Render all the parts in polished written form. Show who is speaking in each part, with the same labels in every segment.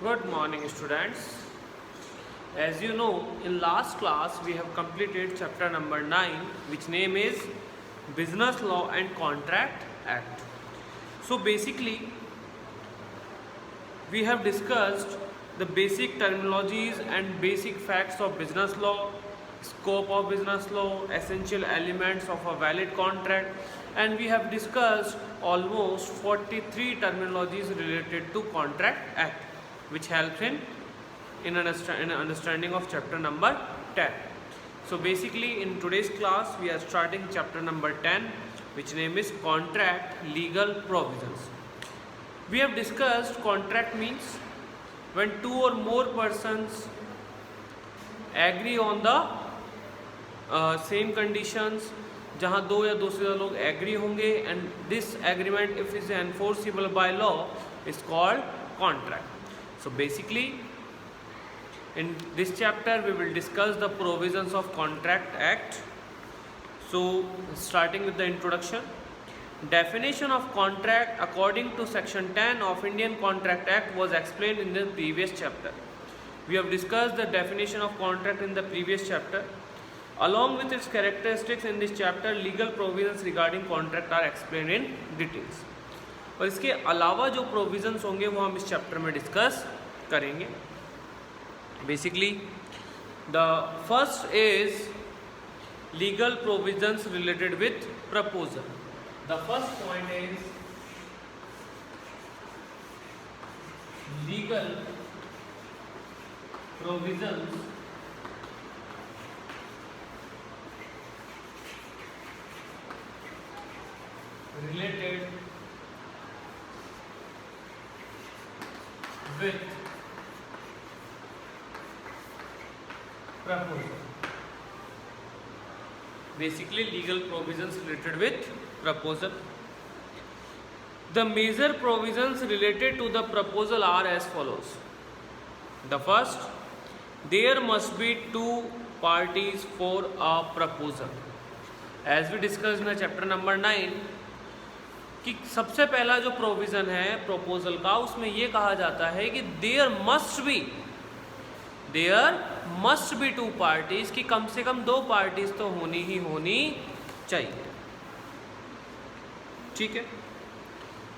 Speaker 1: Good morning, students. As you know, in last class we have completed chapter number 9, which name is Business Law and Contract Act. So basically, we have discussed the basic terminologies and basic facts of business law, scope of business law, essential elements of a valid contract, and we have discussed almost 43 terminologies related to Contract Act, which helps in understanding of chapter number 10. So basically in today's class we are starting chapter number 10, which name is Contract Legal Provisions. We have discussed contract means when two or more persons agree on the same conditions, जहाँ दो या दो से ज़्यादा लोग agree होंगे and this agreement if is enforceable by law is called contract. So basically in this chapter we will discuss the provisions of Contract Act. So starting with the introduction, definition of contract according to section 10 of Indian Contract Act was explained in the previous chapter. We have discussed the definition of contract in the previous chapter. Along with its characteristics in this chapter, legal provisions regarding contract are explained in details. और इसके अलावा जो provisions होंगे वो हम इस chapter में discuss करेंगे. Basically, the first is legal provisions related with proposal. The first point is legal provisions related with proposal. Basically, legal provisions related with proposal. The major provisions related to the proposal are as follows. The first, there must be two parties for a proposal. As we discussed in chapter number 9, कि सबसे पहला जो provision है proposal का, उसमें ये कहा जाता है कि there must be two parties, कि कम से कम दो पार्टीज तो होनी ही होनी चाहिए. ठीक है.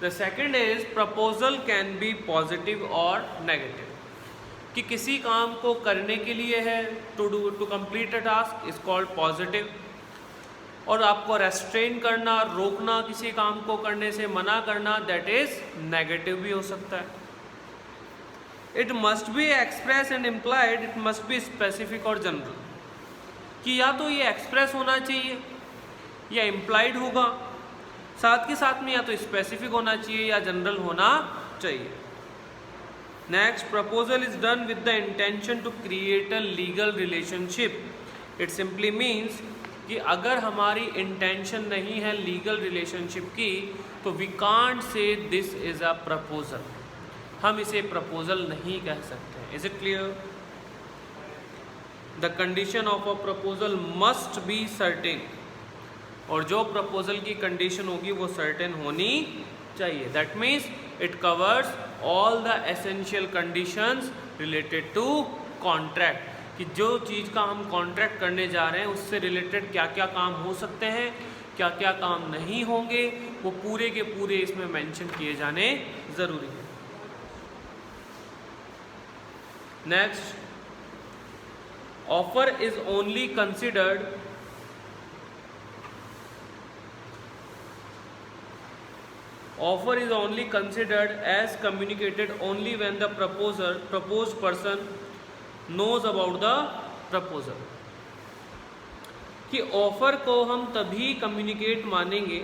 Speaker 1: The second is proposal can be positive और नेगेटिव, कि किसी काम को करने के लिए है to complete a task is called positive, और आपको रेस्ट्रेन करना, रोकना, किसी काम को करने से मना करना, दैट इज नेगेटिव भी हो सकता है. It must be express and implied, it must be specific और जनरल, कि या तो ये एक्सप्रेस होना चाहिए या इम्प्लाइड होगा, साथ के साथ में या तो स्पेसिफिक होना चाहिए या जनरल होना चाहिए. Next, proposal is done with the intention to create a legal relationship. It simply means कि अगर हमारी इंटेंशन नहीं है लीगल रिलेशनशिप की, तो we can't say this is a proposal. हम इसे प्रपोजल नहीं कह सकते. Is it clear? The condition of a proposal must be certain, और जो प्रपोजल की कंडीशन होगी वो सर्टेन होनी चाहिए. That means it covers all the essential conditions related to contract, कि जो चीज़ का हम कॉन्ट्रैक्ट करने जा रहे हैं उससे रिलेटेड क्या क्या काम हो सकते हैं, क्या क्या काम नहीं होंगे, वो पूरे के पूरे इसमें मेंशन किए जाने ज़रूरी है. Next, offer is only considered as communicated only when the proposed person knows about the proposal. कि ऑफर को हम तभी कम्युनिकेट मानेंगे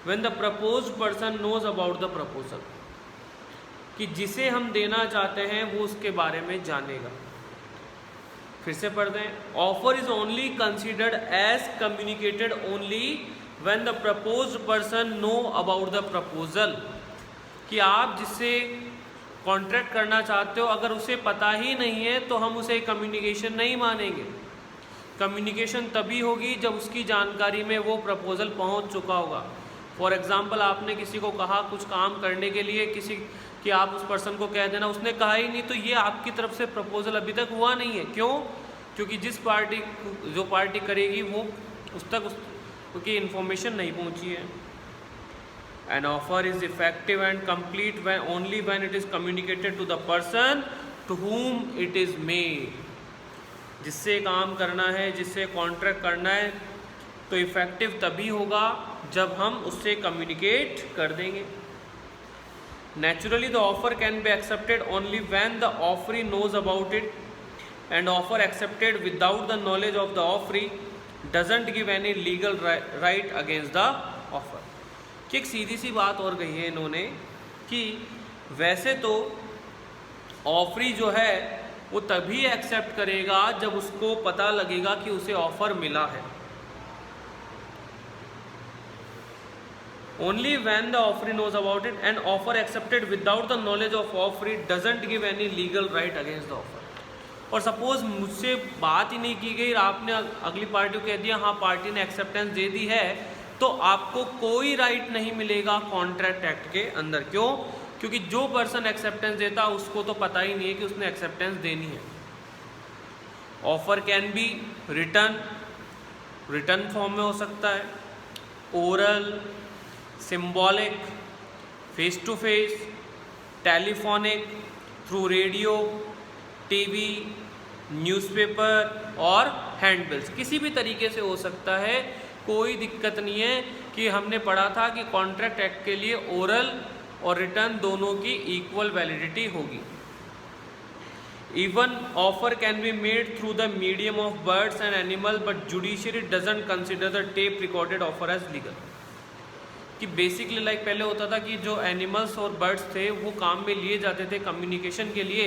Speaker 1: when the proposed person knows about the proposal, कि जिसे हम देना चाहते हैं वो उसके बारे में जानेगा. फिर से पढ़ दें. Offer is only considered as communicated only when the proposed person know about the proposal, कि आप जिससे कॉन्ट्रैक्ट करना चाहते हो अगर उसे पता ही नहीं है तो हम उसे कम्युनिकेशन नहीं मानेंगे. कम्युनिकेशन तभी होगी जब उसकी जानकारी में वो प्रपोजल पहुंच चुका होगा. फॉर एग्जाम्पल आपने किसी को कहा कुछ काम करने के लिए किसी कि आप उस पर्सन को कह देना, उसने कहा ही नहीं, तो ये आपकी तरफ से प्रपोजल अभी तक हुआ नहीं है। क्यों? क्योंकि जो पार्टी करेगी वो उस तक उसकी इन्फॉर्मेशन नहीं पहुंची है। An offer is effective and complete when only when it is communicated to the person to whom it is made. जिससे काम करना है, जिससे कॉन्ट्रैक्ट करना है, तो इफेक्टिव तभी होगा जब हम उससे कम्युनिकेट कर देंगे। Naturally, the offer can be accepted only when the offeree knows about it, and offer accepted without the knowledge of the offeree doesn't give any legal right against the offer। कि एक सीधी सी बात और कही है इन्होंने कि वैसे तो ऑफरी जो है वो तभी एक्सेप्ट करेगा जब उसको पता लगेगा कि उसे ऑफर मिला है। Only when the offeree knows about it, and offer accepted without the knowledge of offeree doesn't give any legal right against the offer। और सपोज मुझसे बात ही नहीं की गई, आपने अगली पार्टी को कह दिया हाँ पार्टी ने एक्सेप्टेंस दे दी है, तो आपको कोई राइट नहीं मिलेगा कॉन्ट्रैक्ट एक्ट के अंदर। क्यों? क्योंकि जो पर्सन एक्सेप्टेंस देता उसको तो पता ही नहीं है कि उसने एक्सेप्टेंस देनी है। Offer can be return form में हो सकता है, oral, symbolic, face to face, telephonic, through radio, TV, newspaper और हैंडबिल्स, किसी भी तरीके से हो सकता है। कोई दिक्कत नहीं है कि हमने पढ़ा था कि कॉन्ट्रैक्ट एक्ट के लिए ओरल और रिटर्न दोनों की इक्वल वैलिडिटी होगी। Even offer can be made through the medium of birds and animal, but judiciary doesn't consider the tape recorded offer as legal. कि बेसिकली लाइक पहले होता था कि जो एनिमल्स और बर्ड्स थे वो काम में लिए जाते थे कम्युनिकेशन के लिए,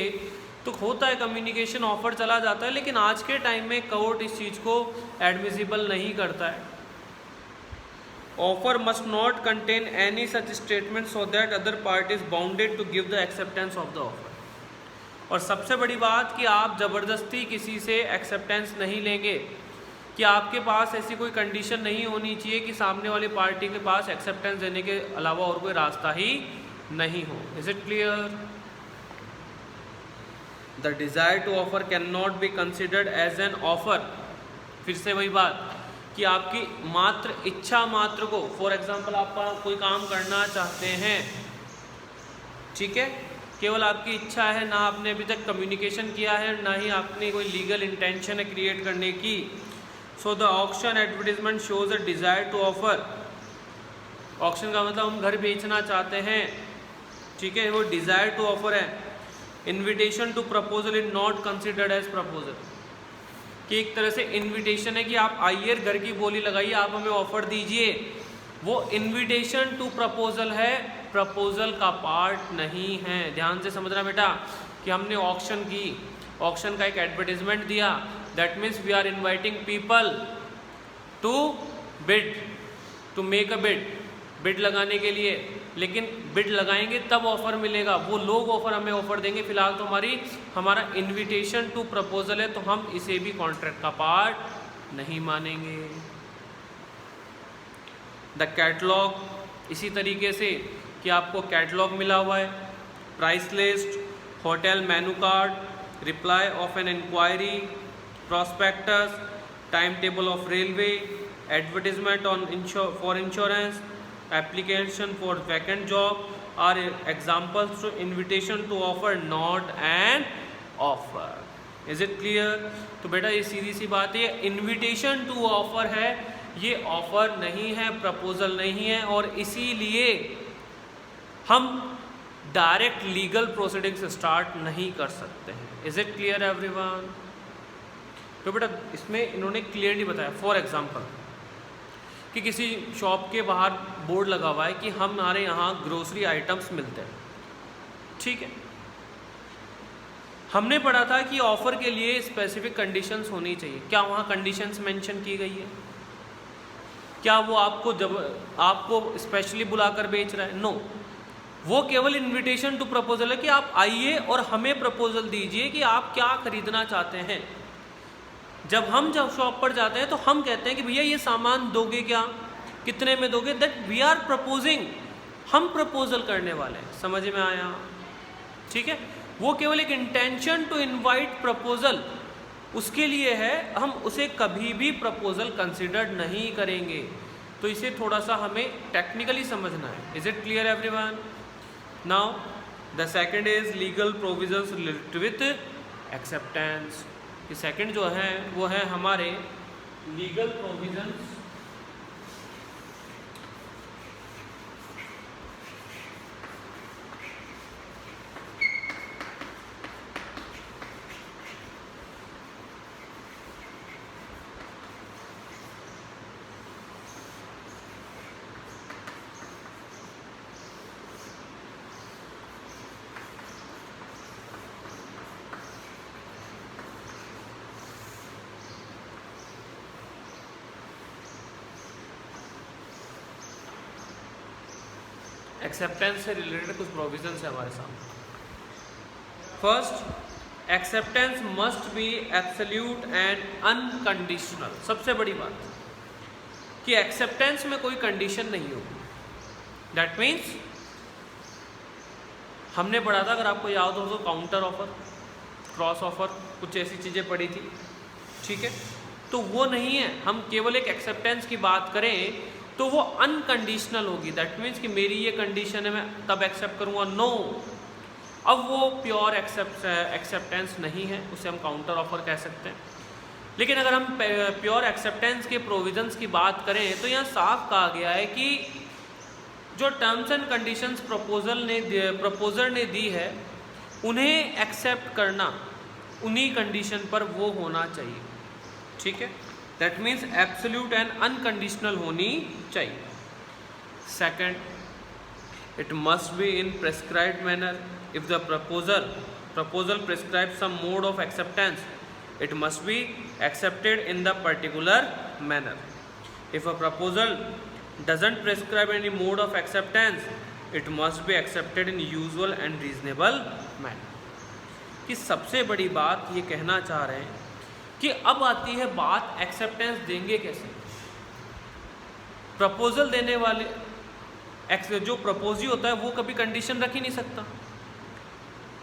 Speaker 1: तो होता है कम्युनिकेशन, ऑफर चला जाता है, लेकिन आज के टाइम में कोर्ट इस चीज़ को एडमिसिबल नहीं करता है। Offer must not contain any such statement so that other party is bounded to give the acceptance of the offer. और सबसे बड़ी बात कि आप ज़बरदस्ती किसी से एक्सेप्टेंस नहीं लेंगे, कि आपके पास ऐसी कोई कंडीशन नहीं होनी चाहिए कि सामने वाली पार्टी के पास एक्सेप्टेंस देने के अलावा और कोई रास्ता ही नहीं हो। Is it clear? The desire to offer can not be considered as an offer. फिर से वही बात कि आपकी मात्र इच्छा मात्र को, फॉर एग्जाम्पल आप कोई काम करना चाहते हैं, ठीक है, केवल आपकी इच्छा है, ना आपने अभी तक कम्युनिकेशन किया है, ना ही आपने कोई लीगल इंटेंशन है क्रिएट करने की। So the auction advertisement shows a desire to offer. Auction का मतलब हम घर बेचना चाहते हैं, ठीक है, वो डिज़ायर टू ऑफर है। Invitation to proposal is not considered as proposal, कि एक तरह से इन्विटेशन है कि आप आइए घर की बोली लगाइए, आप हमें ऑफर दीजिए, वो इन्विटेशन टू प्रपोजल है, प्रपोजल का पार्ट नहीं है। ध्यान से समझना बेटा कि हमने ऑक्शन की, ऑक्शन का एक एडवर्टीजमेंट दिया, that means we are inviting people to bid, to make a bid लगाने के लिए, लेकिन बिड लगाएंगे तब ऑफर मिलेगा, वो लोग ऑफर हमें ऑफर देंगे। फिलहाल तो हमारा इन्विटेशन टू प्रपोजल है, तो हम इसे भी कॉन्ट्रैक्ट का पार्ट नहीं मानेंगे। द कैटलॉग, इसी तरीके से कि आपको कैटलॉग मिला हुआ है, price list, hotel menu card, reply of an inquiry, prospectus, timetable of railway, advertisement on for insurance, application for vacant job are examples to invitation to offer, not an offer। Is it clear? तो बेटा ये सीधी सी बात है, invitation to offer है, ये offer नहीं है, proposal नहीं है, और इसीलिए हम डायरेक्ट लीगल प्रोसीडिंग्स स्टार्ट नहीं कर सकते हैं। Is it clear everyone? तो बेटा इसमें इन्होंने क्लियरली बताया, फॉर एग्जांपल कि किसी शॉप के बाहर बोर्ड लगा हुआ है कि हमारे यहाँ ग्रोसरी आइटम्स मिलते हैं, ठीक है, हमने पढ़ा था कि ऑफर के लिए स्पेसिफिक कंडीशंस होनी चाहिए। क्या वहाँ कंडीशंस मेंशन की गई है? क्या वो आपको स्पेशली बुलाकर बेच रहा है? नो, वो केवल इन्विटेशन टू प्रपोजल है कि आप आइए और हमें प्रपोजल दीजिए कि आप क्या खरीदना चाहते हैं। जब शॉप पर जाते हैं तो हम कहते हैं कि भैया ये सामान दोगे क्या, कितने में दोगे? दैट वी आर प्रपोजिंग, हम प्रपोजल करने वाले हैं। समझ में आया? ठीक है, वो केवल एक इंटेंशन टू इनवाइट प्रपोजल उसके लिए है, हम उसे कभी भी प्रपोजल कंसिडर नहीं करेंगे। तो इसे थोड़ा सा हमें टेक्निकली समझना है। Is it clear everyone? Now the second is legal provisions related with acceptance. ये सेकंड जो है वो है हमारे लीगल प्रोविजंस एक्सेप्टेंस से रिलेटेड कुछ प्रोविजंस है हमारे सामने। First, acceptance must be absolute and unconditional. सबसे बड़ी बात कि एक्सेप्टेंस में कोई कंडीशन नहीं होगी। दैट मीन्स हमने पढ़ा था, अगर आपको याद हो तो, काउंटर ऑफर, क्रॉस ऑफर, कुछ ऐसी चीज़ें पढ़ी थी। ठीक है, तो वो नहीं है। हम केवल एक एक्सेप्टेंस की बात करें तो वो अनकंडीशनल होगी। दैट मीन्स कि मेरी ये कंडीशन है, मैं तब एक्सेप्ट करूँगा, नो। अब वो प्योर एक्सेप्टेंस नहीं है, उसे हम काउंटर ऑफर कह सकते हैं। लेकिन अगर हम प्योर एक्सेप्टेंस के प्रोविजंस की बात करें तो यहाँ साफ कहा गया है कि जो टर्म्स एंड कंडीशंस प्रपोजर ने दी है, उन्हें एक्सेप्ट करना उन्हीं कंडीशन पर वो होना चाहिए। ठीक है, that means absolute and unconditional होनी चाहिए। Second, it must be in prescribed manner. If the proposal prescribes some mode of acceptance, it must be accepted in the particular manner. If a proposal doesn't prescribe any mode of acceptance, it must be accepted in usual and reasonable manner. कि सबसे बड़ी बात ये कहना चाह रहे हैं कि अब आती है बात एक्सेप्टेंस देंगे कैसे। प्रपोजल देने वाले जो प्रपोजी होता है वो कभी कंडीशन रख ही नहीं सकता।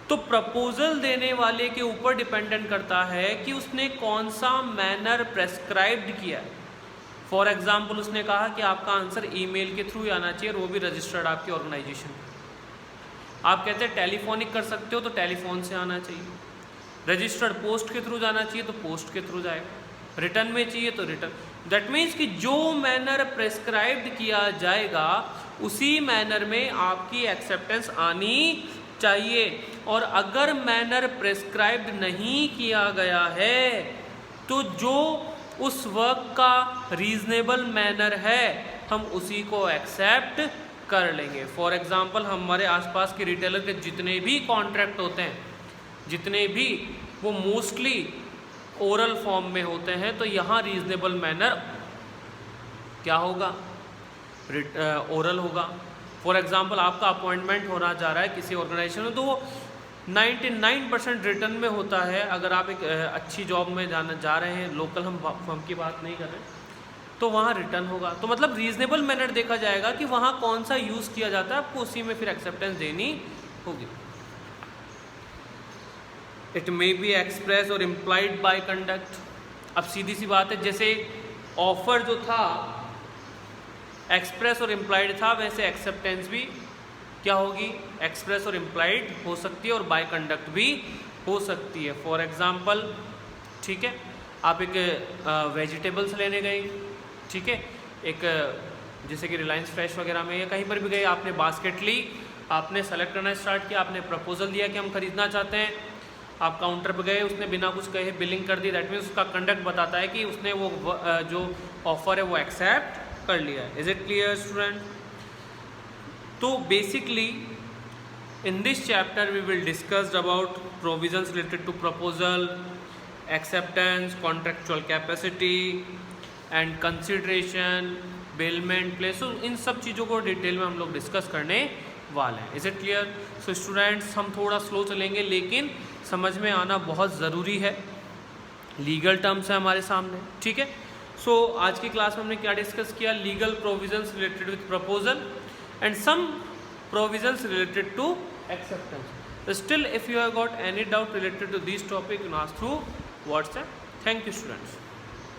Speaker 1: तो प्रपोजल देने वाले के ऊपर डिपेंडेंट करता है कि उसने कौन सा मैनर प्रेस्क्राइब्ड किया है। फॉर एग्जाम्पल, उसने कहा कि आपका आंसर ईमेल के थ्रू ही आना चाहिए और वो भी रजिस्टर्ड आपकी ऑर्गेनाइजेशन। आप कहते हैं टेलीफोनिक कर सकते हो तो टेलीफोन से आना चाहिए, रजिस्टर्ड पोस्ट के थ्रू जाना चाहिए तो पोस्ट के थ्रू जाएगा, रिटर्न में चाहिए तो रिटर्न। दैट मीन्स कि जो मैनर प्रेस्क्राइब्ड किया जाएगा उसी मैनर में आपकी एक्सेप्टेंस आनी चाहिए। और अगर मैनर प्रेस्क्राइब्ड नहीं किया गया है तो जो उस वर्क का रीजनेबल मैनर है हम उसी को एक्सेप्ट कर लेंगे। फॉर एग्जाम्पल, हमारे आसपास के रिटेलर के जितने भी कॉन्ट्रैक्ट होते हैं, जितने भी, वो मोस्टली ओरल फॉर्म में होते हैं। तो यहाँ रीजनेबल मैनर क्या होगा? ओरल होगा। फॉर एग्जांपल, आपका अपॉइंटमेंट होना जा रहा है किसी ऑर्गेनाइजेशन में तो वो 99% रिटर्न में होता है। अगर आप एक अच्छी जॉब में जा रहे हैं, लोकल हम फर्म की बात नहीं कर रहे, तो वहाँ रिटर्न होगा। तो मतलब रीजनेबल मैनर देखा जाएगा कि वहाँ कौन सा यूज़ किया जाता है, आपको उसी में फिर एक्सेप्टेंस देनी होगी। इट मे बी एक्सप्रेस और इम्प्लाइड बाय कंडक्ट। अब सीधी सी बात है, जैसे ऑफर जो था एक्सप्रेस और इम्प्लाइड था, वैसे एक्सेप्टेंस भी क्या होगी? एक्सप्रेस और इम्प्लाइड हो सकती है और बाय कंडक्ट भी हो सकती है। फॉर एग्जांपल, ठीक है, आप एक वेजिटेबल्स लेने गए, ठीक है, एक जैसे कि रिलायंस फ्रेश वगैरह में या कहीं पर भी गए, आपने बास्केट ली, आपने सेलेक्ट करना स्टार्ट किया, आपने प्रपोजल दिया कि हम खरीदना चाहते हैं, आप काउंटर पर गए, उसने बिना कुछ कहे बिलिंग कर दी। दैट मीन्स उसका कंडक्ट बताता है कि उसने वो जो ऑफर है वो एक्सेप्ट कर लिया है। Is it clear student? तो basically in this chapter we will discuss about provisions related to proposal, acceptance, contractual capacity and consideration, bailment place. तो इन सब चीज़ों को डिटेल में हम लोग डिस्कस करने वाले हैं। Is it clear? So students, हम थोड़ा स्लो चलेंगे लेकिन समझ में आना बहुत ज़रूरी है। लीगल टर्म्स है हमारे सामने, ठीक है। सो आज की क्लास में हमने क्या डिस्कस किया, legal provisions related with proposal and some provisions related to acceptance. Still, if you have got any doubt related to this topic, you can ask through WhatsApp. Thank you, students.